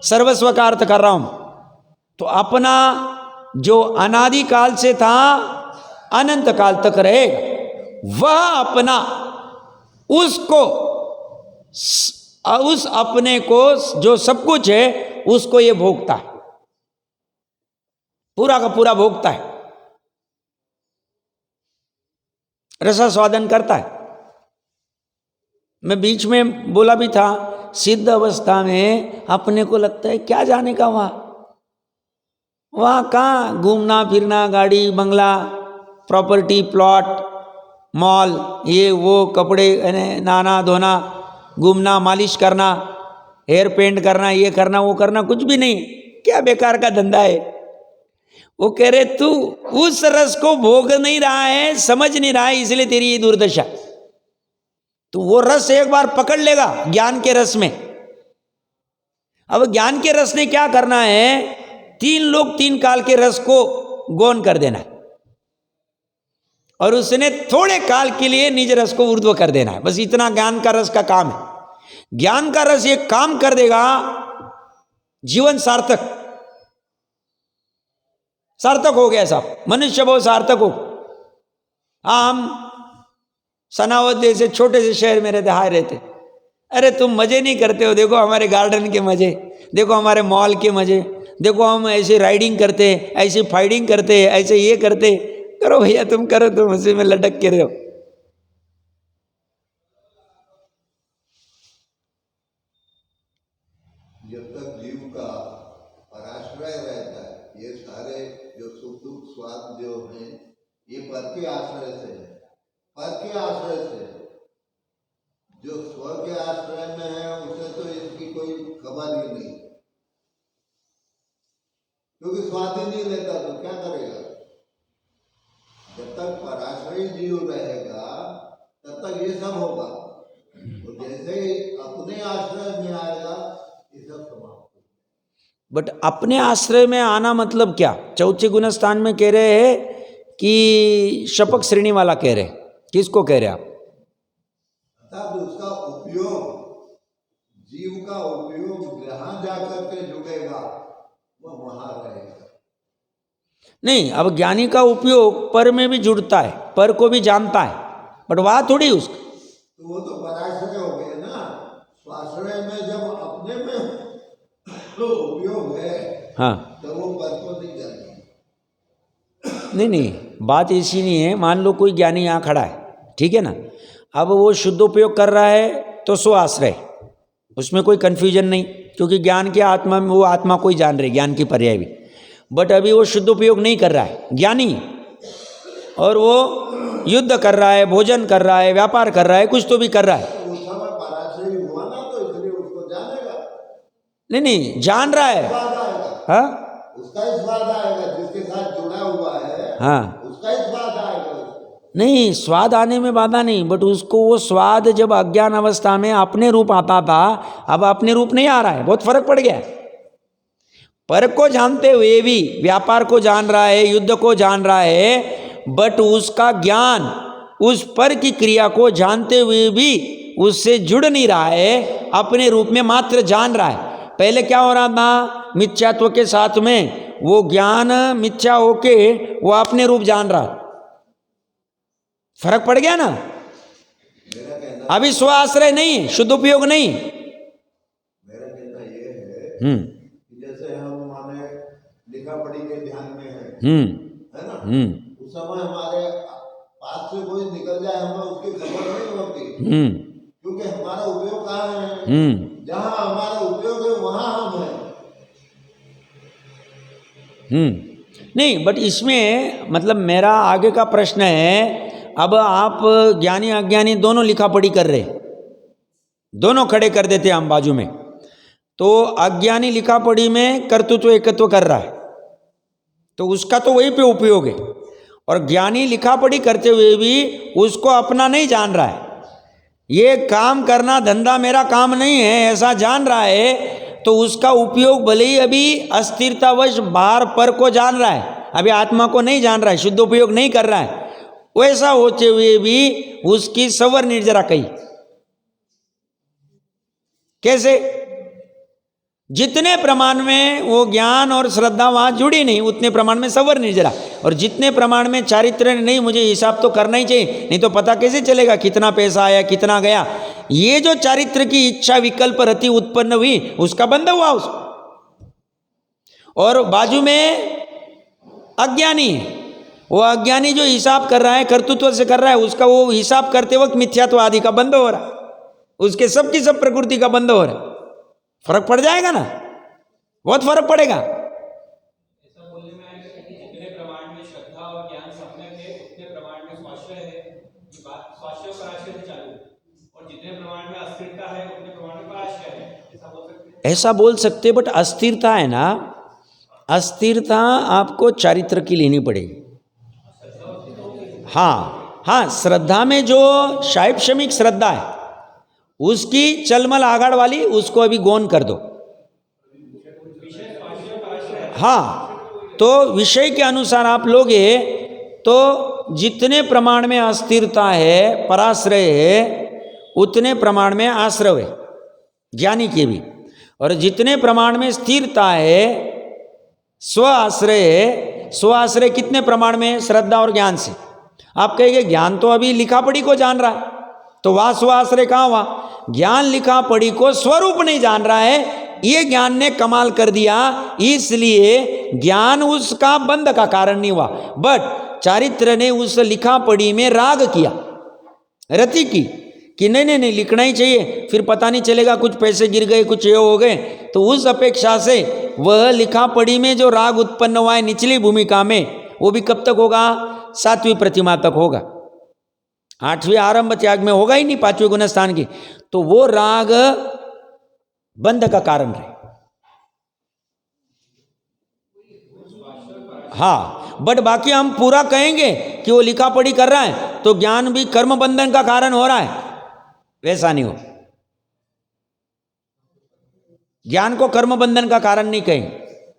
सर्वस्व का अर्थ कर रहा हूं। तो अपना जो अनादि काल से था अनंत काल तक रहेगा, वह अपना, उसको, उस अपने को जो सब कुछ है उसको ये भोगता है, पूरा का पूरा भोगता है, रसास्वादन करता है। मैं बीच में बोला भी था, सिद्ध अवस्था में अपने को लगता है क्या जाने का वहाँ कहाँ घूमना फिरना, गाड़ी बंगला, प्रॉपर्टी, प्लॉट, मॉल, ये वो, कपड़े नहाना धोना, घूमना, मालिश करना, हेयर पेंट करना, ये करना वो करना, कुछ भी नहीं। क्या बेकार का धंधा है। वो कह रहे तू उस रस को भोग नहीं रहा है, समझ नहीं रहा है, इसलिए तेरी ये दुर्दशा। तो वो रस एक बार पकड़ लेगा ज्ञान के रस में। अब ज्ञान के रस ने क्या करना है? 3 लोग 3 काल के रस को गौन कर देना है, और उसने थोड़े काल के लिए निज रस को ऊर्ध्व कर देना है। बस इतना ज्ञान का रस का काम है। ज्ञान का रस ये काम कर देगा, जीवन सार्थक हो गया साहब, मनुष्य बहुत सार्थक हो। हम सनावद जैसे छोटे से शहर में रहते, हाय रहते, अरे तुम मजे नहीं करते हो, देखो हमारे गार्डन के मजे, देखो हमारे मॉल के मजे, देखो हम ऐसे राइडिंग करते, ऐसे फाइटिंग करते, ऐसे ये करते। करो भैया, तुम करो, तुम उसी में लटक के रहो। जब तक जीव का पराश्रय रहता है, ये सारे जो सुख दुख स्वाद जो है ये पर के आश्रय से है। पर के आश्रय से, जो स्व के आश्रय में है उसे तो इसकी कोई खबर ही नहीं, क्योंकि स्वाद ही नहीं लेता तो क्या करेगा। जब तक पराश्रय जीव रहेगा तब तक ये सब होगा, तो जैसे ही अपने आश्रय में आएगा ये सब समाप्त। बट अपने आश्रय में आना मतलब क्या? चौथे गुण स्थान में कह रहे हैं कि शपक श्रेणी वाला कह रहे, किसको कह रहे आप? अर्थात उसका उपयोग, जीव का उपयोग जहां जाकर के जुड़ेगा वह वहां रहेगा। नहीं, अब ज्ञानी का उपयोग पर में भी जुड़ता है, पर को भी जानता है, बट वहां थोड़ी उसका। तो वो तो पराश्रय हो गए ना। स्वाश्रय में जब अपने में तो उपयोग है, हाँ, तो वो पर को नहीं जाएगा। नहीं, बात ऐसी नहीं है। मान लो कोई ज्ञानी यहाँ खड़ा है, ठीक है ना, अब वो शुद्ध उपयोग कर रहा है तो सो आश्रय, उसमें कोई कन्फ्यूजन नहीं, क्योंकि ज्ञान के आत्मा में वो आत्मा को ही जान रहे, ज्ञान की पर्याय भी। बट अभी वो शुद्ध उपयोग नहीं कर रहा है ज्ञानी, और वो युद्ध कर रहा है, भोजन कर रहा है, व्यापार कर रहा है, कुछ तो भी कर रहा है। उस समय पराश्रय हुआ ना, तो इसलिए उसको जानेगा। नहीं, जान रहा है। हाँ, उसका ही स्वाद आएगा, जिसके साथ जुड़ा हुआ है, हाँ, उसका ही स्वाद आएगा। नहीं, स्वाद आने में बाधा नहीं, बट उसको वो स्वाद जब अज्ञान अवस्था में अपने रूप आता था, अब अपने रूप नहीं आ रहा है, बहुत फर्क पड़ गया है। पर को जानते हुए भी व्यापार को जान रहा है, युद्ध को जान रहा है, बट उसका ज्ञान उस पर की क्रिया को जानते हुए भी उससे जुड़ नहीं रहा है, अपने रूप में मात्र जान रहा है। पहले क्या हो रहा था, मिथ्यात्व के साथ में वो ज्ञान मिथ्या होके वो अपने रूप जान रहा, फर्क पड़ गया ना। अभी स्व आश्रय नहीं, शुद्ध उपयोग नहीं। मेरा कहना ये है कि जैसे हम माने लिखा पढ़ी के ध्यान में है ना, उस समय हमारे पास से कोई निकल जाए हमें उसकी खबर नहीं होती, क्योंकि हमारा उपयोग कहाँ है, जहाँ हमारा उपयोग है वहाँ हम हैं। नहीं, बट इसमें मतलब मेरा आगे का प्रश्न है, अब आप ज्ञानी अज्ञानी दोनों लिखा पढ़ी कर रहे, दोनों खड़े कर देते हम बाजू में, तो अज्ञानी लिखा पढ़ी में कर्तृत्व एकत्व कर रहा है तो उसका तो वहीं पे उपयोग है, और ज्ञानी लिखा पढ़ी करते हुए भी उसको अपना नहीं जान रहा है, ये काम करना धंधा मेरा काम नहीं है ऐसा जान रहा है, तो उसका उपयोग भले ही अभी अस्थिरतावश बाहर पर को जान रहा है, अभी आत्मा को नहीं जान रहा है, शुद्ध उपयोग नहीं कर रहा है, वैसा होते हुए भी उसकी सवर निर्जरा कही। कैसे? जितने प्रमाण में वो ज्ञान और श्रद्धा वहां जुड़ी नहीं उतने प्रमाण में सवर निर्जरा, और जितने प्रमाण में चारित्र नहीं, मुझे हिसाब तो करना ही चाहिए, नहीं तो पता कैसे चलेगा कितना पैसा आया कितना गया। ये जो चारित्र की इच्छा विकल्प रति उत्पन्न हुई उसका बंध हुआ उस, और बाजू में अज्ञानी है, वो अज्ञानी जो हिसाब कर रहा है कर्तृत्व से कर रहा है, उसका वो हिसाब करते वक्त मिथ्यात्व आदि का बंध हो रहा है, उसके सब की सब प्रकृति का बंध हो रहा है। फर्क पड़ जाएगा ना, बहुत फर्क पड़ेगा। ऐसा बोलने में आएगा कि जितने प्रमाण में श्रद्धा और ज्ञान सम्यक है उतने प्रमाण में स्वाश्रय है, ये बात स्वाश्रय और पराश्रय से चालू, और जितने प्रमाण में अस्थिरता है उतने प्रमाण में पराश्रय है, ऐसा बोल सकते हैं? ऐसा बोल सकते, बट अस्थिरता है ना, अस्थिरता आपको चारित्र की लेनी पड़ेगी। हाँ हाँ, श्रद्धा में जो शैक्षणिक श्रद्धा है उसकी चलमल आगाड़ वाली उसको अभी गौन कर दो। हाँ, तो विषय के अनुसार आप लोगे तो जितने प्रमाण में अस्थिरता है पराश्रय है उतने प्रमाण में आश्रय है ज्ञानी के भी, और जितने प्रमाण में स्थिरता है स्व आश्रय है, स्व आश्रय कितने प्रमाण में? श्रद्धा और ज्ञान से। आप कहेंगे ज्ञान तो अभी लिखा पढ़ी को जान रहा है, तो वह स्व आश्रय कहाँ हुआ? ज्ञान लिखा पढ़ी को स्वरूप नहीं जान रहा है, ये ज्ञान ने कमाल कर दिया, इसलिए ज्ञान उसका बंध का कारण नहीं हुआ, बट चारित्र ने उस लिखा पढ़ी में राग किया, रति की कि नहीं नहीं नहीं लिखना ही चाहिए, फिर पता नहीं चलेगा कुछ पैसे गिर गए कुछ ये हो गए, तो उस अपेक्षा से वह लिखा पढ़ी में जो राग उत्पन्न हुआ है निचली भूमिका में, वो भी कब तक होगा? 7वीं प्रतिमा तक होगा, 8वीं आरंभ त्याग में होगा ही नहीं 5वें गुण स्थान की, तो वो राग बंध का कारण रहे। हाँ, बट बाकी हम पूरा कहेंगे कि वो लिखा पढ़ी कर रहा है तो ज्ञान भी कर्म बंधन का कारण हो रहा है, वैसा नहीं हो। ज्ञान को कर्म बंधन का कारण नहीं कहेंगे,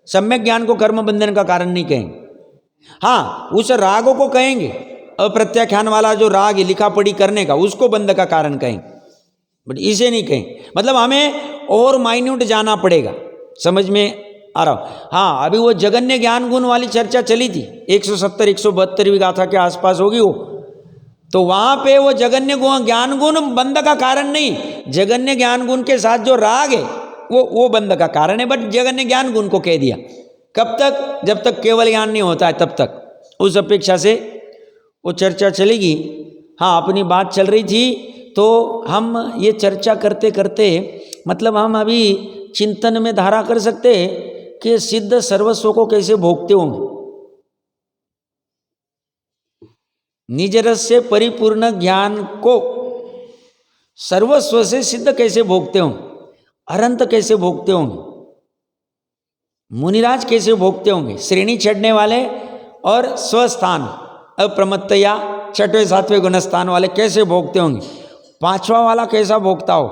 सम्यक ज्ञान को कर्म बंधन का कारण नहीं कहेंगे। हाँ, उस रागों को कहेंगे, अप्रत्याख्यान वाला जो राग है लिखा पढ़ी करने का उसको बंध का कारण कहेंगे, बट इसे नहीं कहेंगे। मतलब हमें और माइन्यूट जाना पड़ेगा, समझ में आ रहा हो? हाँ, अभी वो जगन्य ज्ञान गुण वाली चर्चा चली थी, 170-172वीं गाथा के आसपास होगी वो, तो वहाँ पे वो जगन्य ज्ञान गुण बंध का कारण नहीं, जगन्य ज्ञान गुण के साथ जो राग है वो बंध का कारण है, बट जगन्य ज्ञान गुण को कह दिया। कब तक? जब तक केवल ज्ञान नहीं होता है तब तक। उस अपेक्षा से वो चर्चा चलेगी। हाँ, अपनी बात चल रही थी, तो हम ये चर्चा करते करते मतलब हम अभी चिंतन में धारा कर सकते कि सिद्ध सर्वस्व को कैसे भोगते होंगे, निज रस से परिपूर्ण ज्ञान को सर्वस्व से सिद्ध कैसे भोगते होंगे, अनंत कैसे भोगते होंगे, मुनिराज कैसे भोगते होंगे, श्रेणी चढ़ने वाले और स्वस्थान अप्रमत्तया 6वें 7वें गुणस्थान वाले कैसे भोगते होंगे, 5वां वाला कैसा भोगता हो,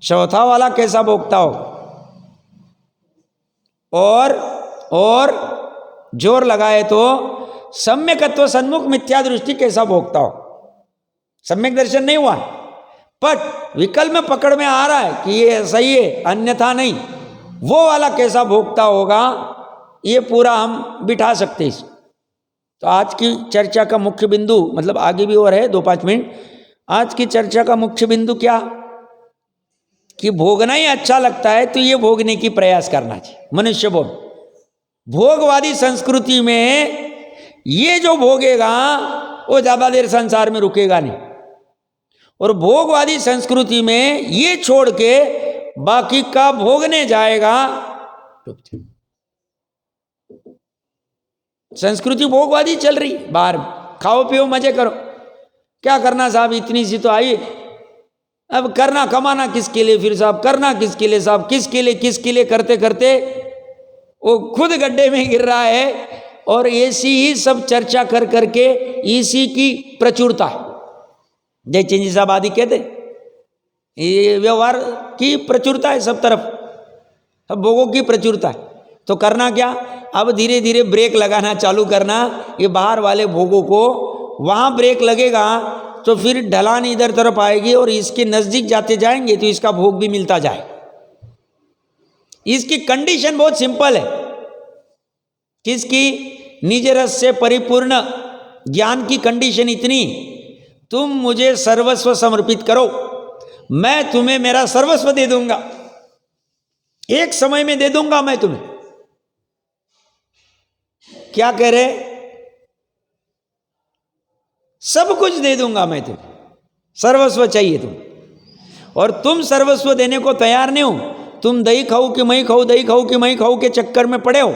4था वाला कैसा भोगता हो, और जोर लगाए तो सम्यकत्व सन्मुख मिथ्या दृष्टि कैसा भोगता हो। सम्यक दर्शन नहीं हुआ, बट विकल्प में पकड़ में आ रहा है कि ये सही है, अन्यथा नहीं, वो वाला कैसा भोगता होगा, ये पूरा हम बिठा सकते हैं। तो आज की चर्चा का मुख्य बिंदु, मतलब आगे भी और है 2-5 मिनट, आज की चर्चा का मुख्य बिंदु क्या, कि भोगना ही अच्छा लगता है तो ये भोगने की प्रयास करना चाहिए। मनुष्य भोगवादी संस्कृति में ये जो भोगेगा वो ज्यादा देर संसार में रुकेगा नहीं, और भोगवादी संस्कृति में ये छोड़ के बाकी का भोगने जाएगा। संस्कृति भोगवादी चल रही, बाहर खाओ पियो मजे करो, क्या करना साहब, इतनी सी तो आई, अब करना कमाना किसके लिए, फिर साहब करना किसके लिए, साहब किसके लिए करते करते वो खुद गड्ढे में गिर रहा है। और ऐसी ही सब चर्चा कर करके इसी की प्रचुरता है, जयचंद जी साहब आदि कहते, ये व्यवहार की प्रचुरता है सब तरफ, अब भोगों की प्रचुरता है। तो करना क्या, अब धीरे धीरे ब्रेक लगाना चालू करना, ये बाहर वाले भोगों को, वहाँ ब्रेक लगेगा तो फिर ढलान इधर तरफ आएगी और इसके नज़दीक जाते जाएंगे तो इसका भोग भी मिलता जाए। इसकी कंडीशन बहुत सिंपल है, किसकी, निज रस से परिपूर्ण ज्ञान की कंडीशन इतनी, तुम मुझे सर्वस्व समर्पित करो, मैं तुम्हें मेरा सर्वस्व दे दूंगा, एक समय में दे दूंगा मैं तुम्हें। क्या कह रहे, सब कुछ दे दूंगा मैं तुम्हें, सर्वस्व चाहिए तुम, और तुम सर्वस्व देने को तैयार नहीं हो, तुम दही खाओ कि मैं खाऊं, दही खाओ कि मैं खाऊं के चक्कर में पड़े हो,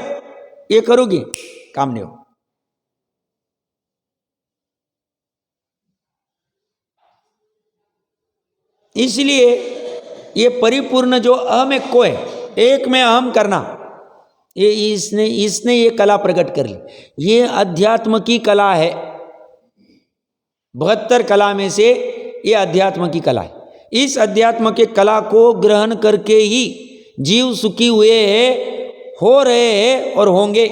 ये करोगे काम नहीं हो। इसलिए ये परिपूर्ण जो अहम एक को है, एक में अहम करना, ये इसने ये कला प्रकट कर ली। ये अध्यात्म की कला है, 72 कला में से ये अध्यात्म की कला है। इस अध्यात्म के कला को ग्रहण करके ही जीव सुखी हुए हैं, हो रहे हैं और होंगे।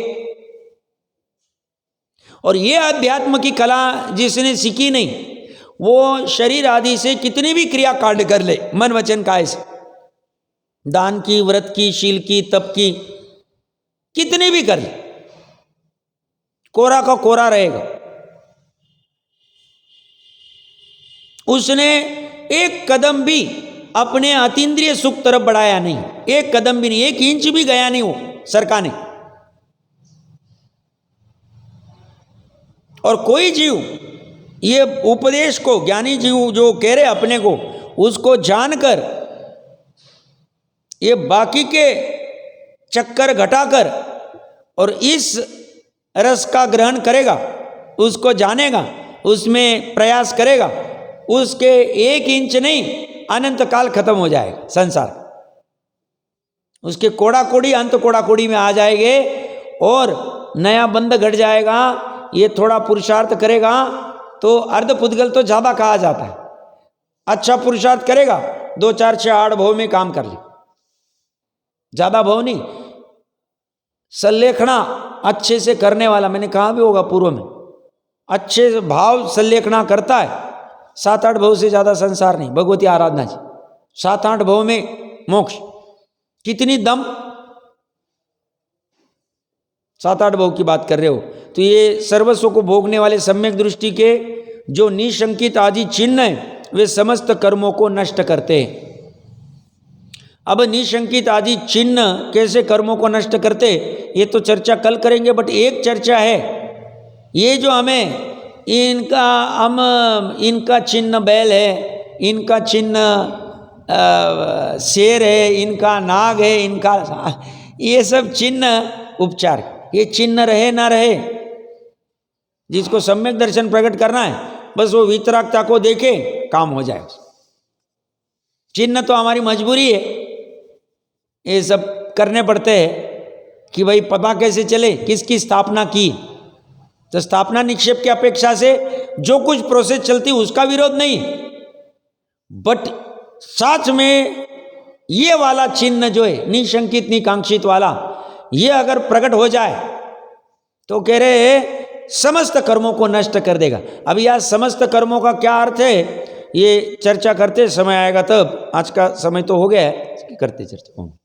और ये अध्यात्म की कला जिसने सीखी नहीं, वो शरीर आदि से कितनी भी क्रिया कांड कर ले, मन वचन काय से, दान की, व्रत की, शील की, तप की, कितनी भी कर ले, कोरा का कोरा रहेगा। उसने एक कदम भी अपने अतीन्द्रिय सुख तरफ बढ़ाया नहीं, एक कदम भी नहीं, 1 इंच भी गया नहीं वो सरकाने। और कोई जीव ये उपदेश को, ज्ञानी जीव जो कह रहे अपने को, उसको जानकर ये बाकी के चक्कर घटाकर और इस रस का ग्रहण करेगा, उसको जानेगा, उसमें प्रयास करेगा, उसके 1 इंच नहीं, अनंत काल खत्म हो जाएगा संसार, उसके कोड़ा कोड़ी अंत कोड़ा कोड़ी में आ जाएंगे और नया बंध घट जाएगा। ये थोड़ा पुरुषार्थ करेगा तो अर्ध पुद्गल तो ज़्यादा कहा जाता है, अच्छा पुरुषार्थ करेगा 2, 4, 6, 8 भाव में काम कर ले, ज़्यादा भाव नहीं, संलेखना अच्छे से करने वाला, मैंने कहा भी होगा पूर्व में, अच्छे भाव संलेखना करता है, 7-8 भाव से ज़्यादा संसार नहीं, भगवती आराधना जी 7-8 भाव में मोक्ष, कितनी दम, 7-8 भाव की बात कर रहे हो। तो ये सर्वस्व को भोगने वाले सम्यक दृष्टि के जो निशंकित आदि चिन्ह हैं, वे समस्त कर्मों को नष्ट करते हैं। अब निशंकित आदि चिन्ह कैसे कर्मों को नष्ट करते, ये तो चर्चा कल करेंगे, बट एक चर्चा है, ये जो हमें इनका चिन्ह बैल है, इनका चिन्ह शेर है, इनका नाग है, इनका, ये सब चिन्ह उपचार, ये चिन्ह रहे ना रहे, जिसको सम्यक दर्शन प्रकट करना है बस वो वितरागता को देखे, काम हो जाए। चिन्ह तो हमारी मजबूरी है, ये सब करने पड़ते हैं कि भाई पता कैसे चले किसकी स्थापना की। तो स्थापना निक्षेप की अपेक्षा से जो कुछ प्रोसेस चलती उसका विरोध नहीं, बट साथ में ये वाला चिन्ह जो है निशंकित निकांक्षित वाला, ये अगर प्रकट हो जाए तो कह रहे हैं समस्त कर्मों को नष्ट कर देगा। अब यह समस्त कर्मों का क्या अर्थ है, ये चर्चा करते समय आएगा तब। आज का समय तो हो गया है, करते चर्चा।